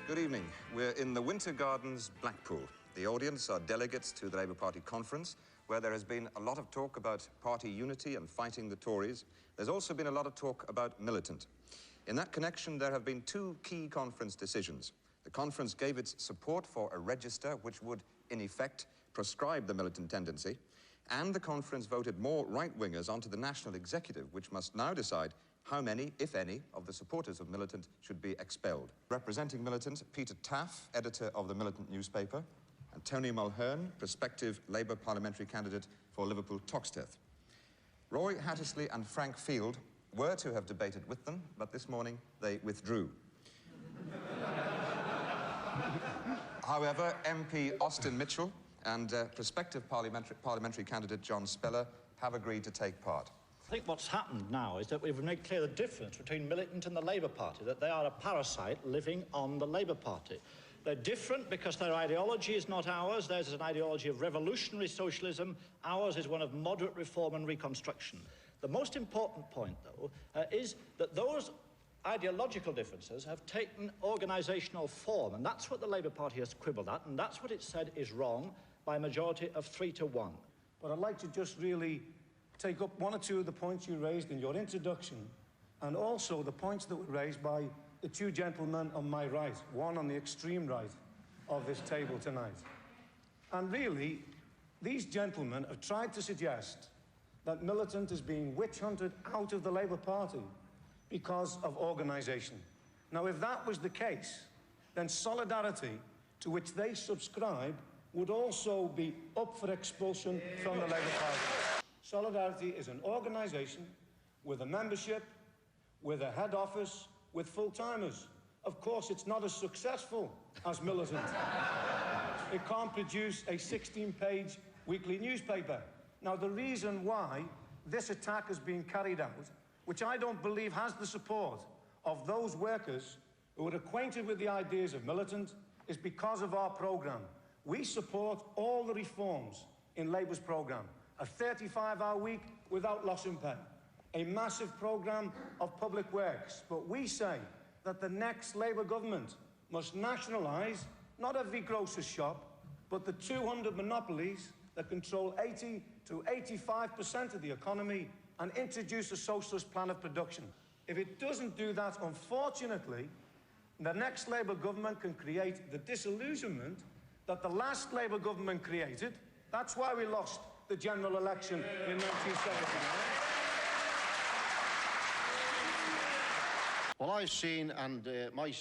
Good evening. We're in the Winter Gardens, Blackpool. The audience are delegates to the Labour Party conference, where there has been a lot of talk about party unity and fighting the Tories. There's also been a lot of talk about Militant. In that connection, there have been two key conference decisions. The conference gave its support for a register which would, in effect, proscribe the militant tendency, and the conference voted more right-wingers onto the National Executive, which must now decide how many, if any, of the supporters of Militant should be expelled. Representing Militant, Peter Taaffe, editor of the Militant newspaper, and Tony Mulhern, prospective Labour parliamentary candidate for Liverpool Toxteth. Roy Hattersley and Frank Field were to have debated with them, but this morning they withdrew. However, MP Austin Mitchell and prospective parliamentary candidate John Speller have agreed to take part. I think what's happened now is that we've made clear the difference between Militant and the Labour Party, that they are a parasite living on the Labour Party. They're different because their ideology is not ours. Theirs is an ideology of revolutionary socialism. Ours is one of moderate reform and reconstruction. The most important point, though, is that those ideological differences have taken organisational form, and that's what the Labour Party has quibbled at, and that's what it said is wrong by a majority of 3-1. But I'd like to just really take up one or two of the points you raised in your introduction, and also the points that were raised by the two gentlemen on my right, one on the extreme right of this table tonight. And really, these gentlemen have tried to suggest that Militant is being witch-hunted out of the Labour Party because of organisation. Now, if that was the case, then Solidarity, to which they subscribe, would also be up for expulsion from the Labour Party. Solidarity is an organisation with a membership, with a head office, with full-timers. Of course, it's not as successful as Militant. It can't produce a 16-page weekly newspaper. Now, the reason why this attack is being carried out, which I don't believe has the support of those workers who are acquainted with the ideas of Militant, is because of our programme. We support all the reforms in Labour's programme. A 35-hour week without loss in pay. A massive programme of public works. But we say that the next Labour government must nationalise not every grocer's shop, but the 200 monopolies that control 80 to 85% of the economy, and introduce a socialist plan of production. If it doesn't do that, unfortunately, the next Labour government can create the disillusionment that the last Labour government created. That's why we lost the general election in 1979. Well, I've seen, and my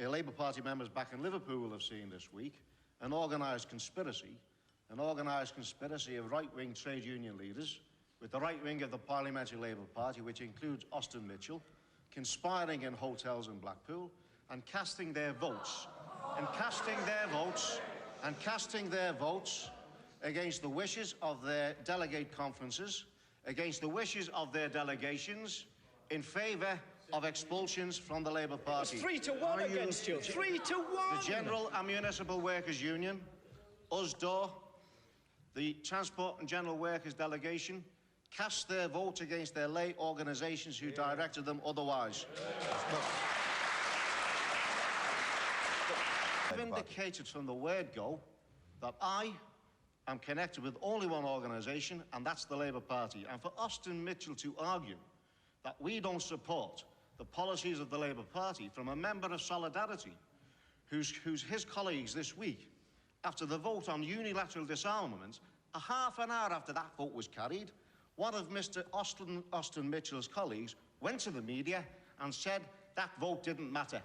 Labour Party members back in Liverpool have seen this week, an organised conspiracy of right-wing trade union leaders with the right wing of the Parliamentary Labour Party, which includes Austin Mitchell, conspiring in hotels in Blackpool and casting their votes against the wishes of their delegate conferences, against the wishes of their delegations, in favour of expulsions from the Labour Party. It's 3-1 against you. 3-1! The General and Municipal Workers Union, USDOR, the Transport and General Workers Delegation, cast their vote against their lay organisations who directed them otherwise. I've indicated from the word go that I am connected with only one organisation, and that's the Labour Party. And for Austin Mitchell to argue that we don't support the policies of the Labour Party from a member of Solidarity, who's his colleagues this week, after the vote on unilateral disarmament, a half an hour after that vote was carried, one of Mr. Austin Mitchell's colleagues went to the media and said that vote didn't matter.